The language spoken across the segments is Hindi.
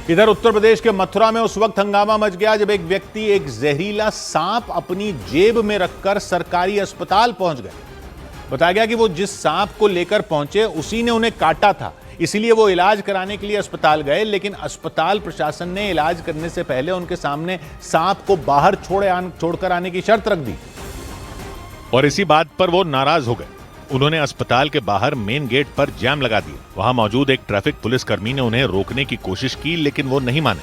इधर उत्तर प्रदेश के मथुरा में उस वक्त हंगामा मच गया जब एक व्यक्ति एक जहरीला सांप अपनी जेब में रखकर सरकारी अस्पताल पहुंच गए। बताया गया कि वो जिस सांप को लेकर पहुंचे उसी ने उन्हें काटा था, इसीलिए वो इलाज कराने के लिए अस्पताल गए, लेकिन अस्पताल प्रशासन ने इलाज करने से पहले उनके सामने सांप को बाहर छोड़कर आने की शर्त रख दी और इसी बात पर वो नाराज हो गए। उन्होंने अस्पताल के बाहर मेन गेट पर जैम लगा दिया। वहां मौजूद एक ट्रैफिक पुलिसकर्मी ने उन्हें रोकने की कोशिश की, लेकिन वो नहीं माने।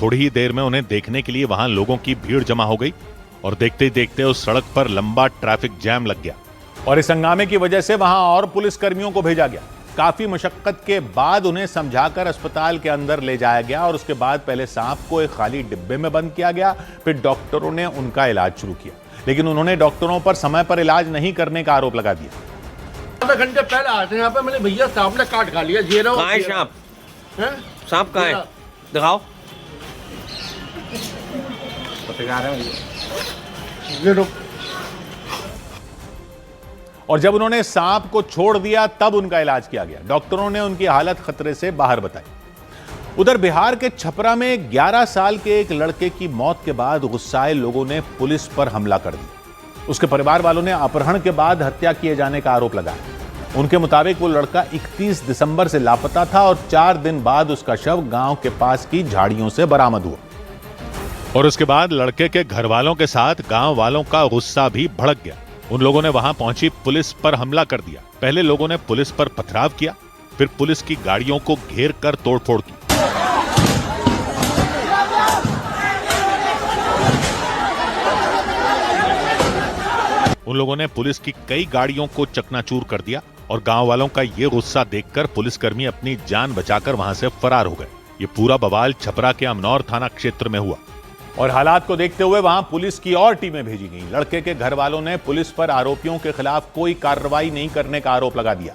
थोड़ी ही देर में उन्हें देखने के लिए वहां लोगों की भीड़ जमा हो गई और देखते ही देखते उस सड़क पर लंबा ट्रैफिक जैम लग गया और इस हंगामे की वजह से वहां और पुलिसकर्मियों को भेजा गया। काफी मशक्कत के बाद उन्हें समझाकर अस्पताल के अंदर ले जाया गया और उसके बाद पहले सांप को एक खाली डिब्बे में बंद किया गया, फिर डॉक्टरों ने उनका इलाज शुरू किया, लेकिन उन्होंने डॉक्टरों पर समय पर इलाज नहीं करने का आरोप लगा दिया। आधा घंटे पहले आते हैं यहाँ पे, मैंने भैया सांप ने काट खा लिया। जी कहाँ है सांप? सांप कहाँ है? दिखाओ। और जब उन्होंने सांप को छोड़ दिया तब उनका इलाज किया गया। डॉक्टरों ने उनकी हालत खतरे से बाहर बताई। उधर बिहार के छपरा में 11 साल के एक लड़के की मौत के बाद गुस्साए लोगों ने पुलिस पर हमला कर दिया। उसके परिवार वालों ने अपहरण के बाद हत्या किए जाने का आरोप लगाया। उनके मुताबिक वो लड़का 31 दिसंबर से लापता था और 4 दिन बाद उसका शव गांव के पास की झाड़ियों से बरामद हुआ और उसके बाद लड़के के घर वालों के साथ गांव वालों का गुस्सा भी भड़क गया। उन लोगों ने वहां पहुंची पुलिस पर हमला कर दिया। पहले लोगों ने पुलिस पर पथराव किया, फिर पुलिस की गाड़ियों को घेर कर तोड़फोड़ की। उन लोगों ने पुलिस की कई गाड़ियों को चकनाचूर कर दिया और गांव वालों का ये गुस्सा देखकर पुलिसकर्मी अपनी जान बचाकर वहां से फरार हो गए। ये पूरा बवाल छपरा के अमनौर थाना क्षेत्र में हुआ और हालात को देखते हुए वहां पुलिस की और टीमें भेजी गईं। लड़के के घर वालों ने पुलिस पर आरोपियों के खिलाफ कोई कार्रवाई नहीं करने का आरोप लगा दिया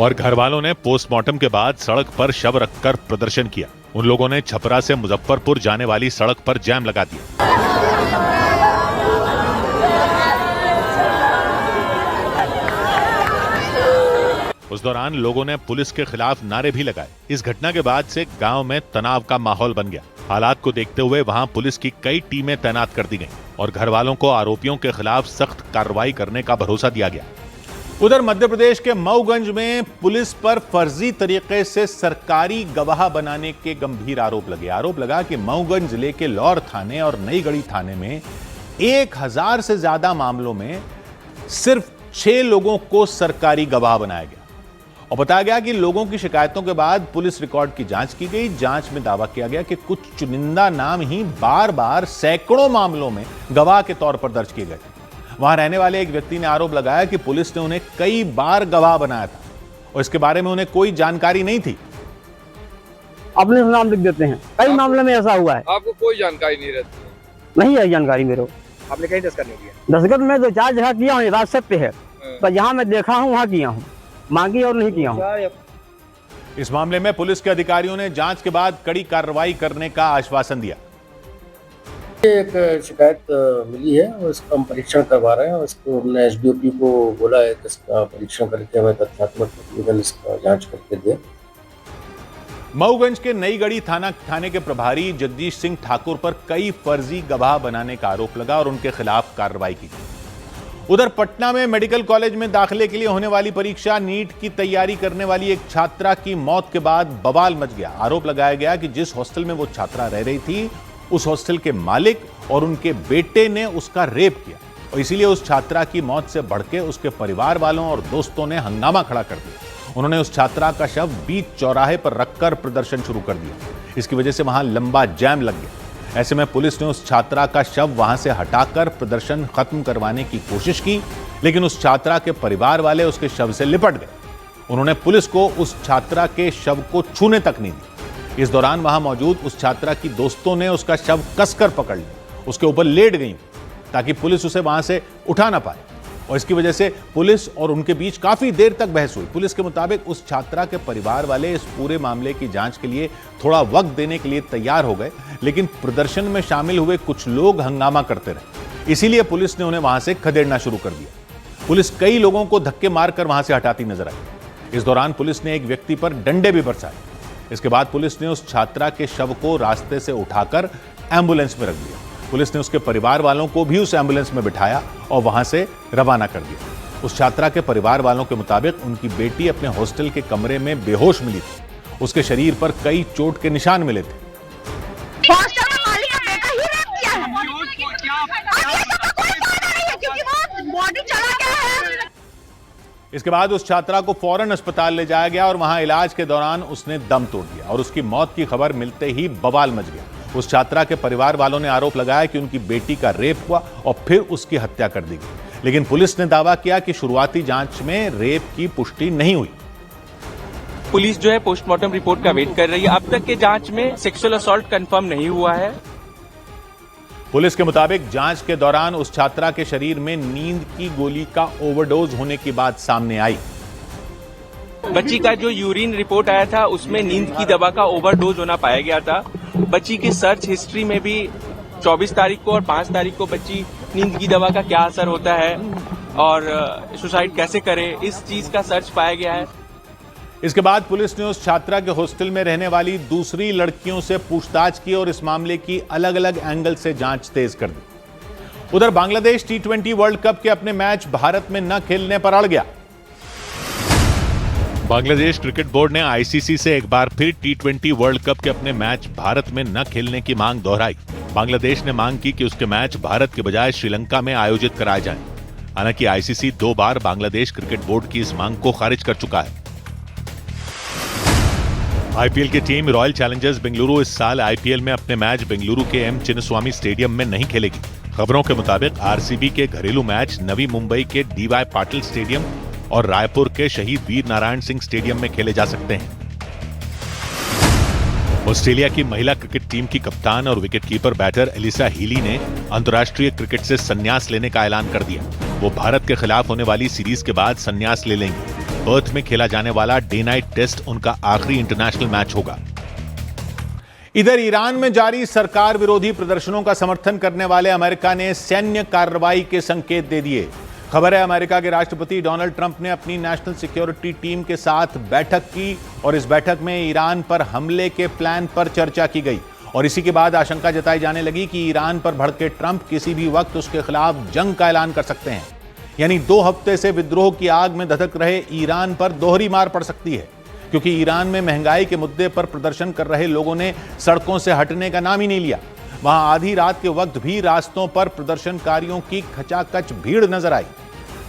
और घर वालों ने पोस्टमार्टम के बाद सड़क पर शव रखकर प्रदर्शन किया। उन लोगों ने छपरा से मुजफ्फरपुर जाने वाली सड़क पर जैम लगा दिया। उस दौरान लोगों ने पुलिस के खिलाफ नारे भी लगाए। इस घटना के बाद से गांव में तनाव का माहौल बन गया। हालात को देखते हुए वहां पुलिस की कई टीमें तैनात कर दी गईं और घर वालों को आरोपियों के खिलाफ सख्त कार्रवाई करने का भरोसा दिया गया। उधर मध्य प्रदेश के मऊगंज में पुलिस पर फर्जी तरीके से सरकारी गवाह बनाने के गंभीर आरोप लगे। आरोप लगा कि मऊगंज जिले के लौर थाने और नईगढ़ी थाने में 1000 से ज्यादा मामलों में सिर्फ 6 लोगों को सरकारी गवाह बनाया गया और बताया गया कि लोगों की शिकायतों के बाद पुलिस रिकॉर्ड की जांच की गई। जांच में दावा किया गया कि कुछ चुनिंदा नाम ही बार बार सैकड़ों मामलों में गवाह के तौर पर दर्ज किए गए थे। वहां रहने वाले एक व्यक्ति ने आरोप लगाया कि पुलिस ने उन्हें कई बार गवाह बनाया था और इसके बारे में उन्हें कोई जानकारी नहीं थी। अपने नाम लिख देते हैं, कई मामले में ऐसा हुआ है। आपको कोई जानकारी नहीं रहती है? नहीं है जानकारी मेरे को। आपने कहीं दस्तखत नहीं किया? दस्तखत में 2-4 जगह किया हूँ, राजसत पे है, पर जहाँ मैं देखा हूँ वहाँ किया हूँ, मांगी और नहीं किया हूँ। इस मामले में पुलिस के अधिकारियों ने जांच के बाद कड़ी कार्रवाई करने का आश्वासन दिया। एक शिकायत मिली है और इसका हम परीक्षण करवा रहे हैं। इसको हमने एसडीओपी को बोला है कि इसका परीक्षण करके हमें तथ्यात्मक प्रतिवेदन इसका जांच करके दे। मऊगंज के नईगढ़ी थाने के प्रभारी जगदीश सिंह ठाकुर पर कई फर्जी गवाह बनाने का आरोप लगा और उनके खिलाफ कार्रवाई की गई। उधर पटना में मेडिकल कॉलेज में दाखिले के लिए होने वाली परीक्षा नीट की तैयारी करने वाली एक छात्रा की मौत के बाद बवाल मच गया। आरोप लगाया गया कि जिस हॉस्टल में वो छात्रा रह रही थी उस हॉस्टल के मालिक और उनके बेटे ने उसका रेप किया और इसीलिए उस छात्रा की मौत से बढ़के उसके परिवार वालों और दोस्तों ने हंगामा खड़ा कर दिया। उन्होंने उस छात्रा का शव बीच चौराहे पर रखकर प्रदर्शन शुरू कर दिया। इसकी वजह से वहां लंबा जैम लग गया। ऐसे में पुलिस ने उस छात्रा का शव वहां से हटाकर प्रदर्शन खत्म करवाने की कोशिश की, लेकिन उस छात्रा के परिवार वाले उसके शव से लिपट गए। उन्होंने पुलिस को उस छात्रा के शव को छूने तक नहीं दी। इस दौरान वहां मौजूद उस छात्रा की दोस्तों ने उसका शव कसकर पकड़ लिया, उसके ऊपर लेट गई ताकि पुलिस उसे वहां से उठा ना पाए और इसकी वजह से पुलिस और उनके बीच काफी देर तक बहस हुई। पुलिस के मुताबिक उस छात्रा के परिवार वाले इस पूरे मामले की जांच के लिए थोड़ा वक्त देने के लिए तैयार हो गए, लेकिन प्रदर्शन में शामिल हुए कुछ लोग हंगामा करते रहे, इसीलिए पुलिस ने उन्हें वहां से खदेड़ना शुरू कर दिया। पुलिस कई लोगों को धक्के मारकर वहां से हटाती नजर आई। इस दौरान पुलिस ने एक व्यक्ति पर डंडे भी बरसाए। इसके बाद पुलिस ने उस छात्रा के शव को रास्ते से उठाकर एम्बुलेंस में रख दिया। पुलिस ने उसके परिवार वालों को भी उस एम्बुलेंस में बिठाया और वहां से रवाना कर दिया। उस छात्रा के परिवार वालों के मुताबिक उनकी बेटी अपने हॉस्टल के कमरे में बेहोश मिली थी। उसके शरीर पर कई चोट के निशान मिले थे। हॉस्टल में मालिक का बेटा ही रेप किया है। अब ये सब कोई फायदा नहीं है क्योंकि वो बॉडी चला गया है। इसके बाद उस छात्रा को फौरन अस्पताल ले जाया गया और वहां इलाज के दौरान उसने दम तोड़ दिया और उसकी मौत की खबर मिलते ही बवाल मच गया। उस छात्रा के परिवार वालों ने आरोप लगाया कि उनकी बेटी का रेप हुआ और फिर उसकी हत्या कर दी गई। लेकिन पुलिस ने दावा किया कि शुरुआती जांच में रेप की पुष्टि नहीं हुई। पुलिस जो है पोस्टमार्टम रिपोर्ट का वेट कर रही है। अब तक के जांच में सेक्सुअल असॉल्ट कंफर्म नहीं हुआ है। पुलिस के मुताबिक जांच के दौरान उस छात्रा के शरीर में नींद की गोली का ओवरडोज होने की बात सामने आई। बच्ची का जो यूरिन रिपोर्ट आया था उसमें नींद की दवा का ओवरडोज होना पाया गया था। बच्ची की सर्च हिस्ट्री में भी 24 तारीख को और 5 तारीख को बच्ची नींद की दवा का क्या असर होता है और सुसाइड कैसे करे, इस चीज का सर्च पाया गया है। इसके बाद पुलिस ने उस छात्रा के हॉस्टल में रहने वाली दूसरी लड़कियों से पूछताछ की और इस मामले की अलग अलग एंगल से जांच तेज कर दी। उधर बांग्लादेश T20 वर्ल्ड कप के अपने मैच भारत में न खेलने पर अड़ गया। बांग्लादेश क्रिकेट बोर्ड ने आईसीसी से एक बार फिर T20 वर्ल्ड कप के अपने मैच भारत में न खेलने की मांग दोहराई। बांग्लादेश ने मांग की कि उसके मैच भारत के बजाय श्रीलंका में आयोजित कराए जाएं। हालांकि आईसीसी 2 बार बांग्लादेश क्रिकेट बोर्ड की इस मांग को खारिज कर चुका है। आईपीएल की टीम रॉयल चैलेंजर्स बेंगलुरु इस साल आईपीएल में अपने मैच बेंगलुरु के एम चिन्नस्वामी स्टेडियम में नहीं खेलेगी। खबरों के मुताबिक आरसीबी के घरेलू मैच नवी मुंबई के डीवाई पाटिल स्टेडियम और रायपुर के शहीद वीर नारायण सिंह स्टेडियम में खेले जा सकते हैं। ऑस्ट्रेलिया की महिला क्रिकेट टीम की कप्तान और विकेटकीपर बैटर एलिसा हीली ने अंतर्राष्ट्रीय क्रिकेट से संन्यास लेने का ऐलान कर दिया। वो भारत के खिलाफ होने वाली सीरीज के बाद संन्यास ले लेंगी। पर्थ में खेला जाने वाला डे नाइट टेस्ट उनका आखिरी इंटरनेशनल मैच होगा। इधर ईरान में जारी सरकार विरोधी प्रदर्शनों का समर्थन करने वाले अमेरिका ने सैन्य कार्रवाई के संकेत दे दिए। खबर है अमेरिका के राष्ट्रपति डोनाल्ड ट्रंप ने अपनी नेशनल सिक्योरिटी टीम के साथ बैठक की और इस बैठक में ईरान पर हमले के प्लान पर चर्चा की गई और इसी के बाद आशंका जताई जाने लगी कि ईरान पर भड़के ट्रंप किसी भी वक्त उसके खिलाफ जंग का ऐलान कर सकते हैं। यानी 2 हफ्ते से विद्रोह की आग में धधक रहे ईरान पर दोहरी मार पड़ सकती है, क्योंकि ईरान में महंगाई के मुद्दे पर प्रदर्शन कर रहे लोगों ने सड़कों से हटने का नाम ही नहीं लिया। वहां आधी रात के वक्त भी रास्तों पर प्रदर्शनकारियों की खचाखच भीड़ नजर आई।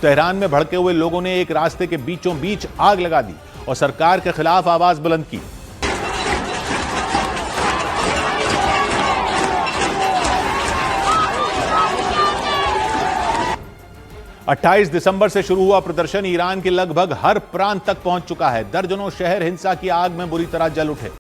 तेहरान में भड़के हुए लोगों ने एक रास्ते के बीचों बीच आग लगा दी और सरकार के खिलाफ आवाज बुलंद की। अट्ठाईस दिसंबर से शुरू हुआ प्रदर्शन ईरान के लगभग हर प्रांत तक पहुंच चुका है। दर्जनों शहर हिंसा की आग में बुरी तरह जल उठे।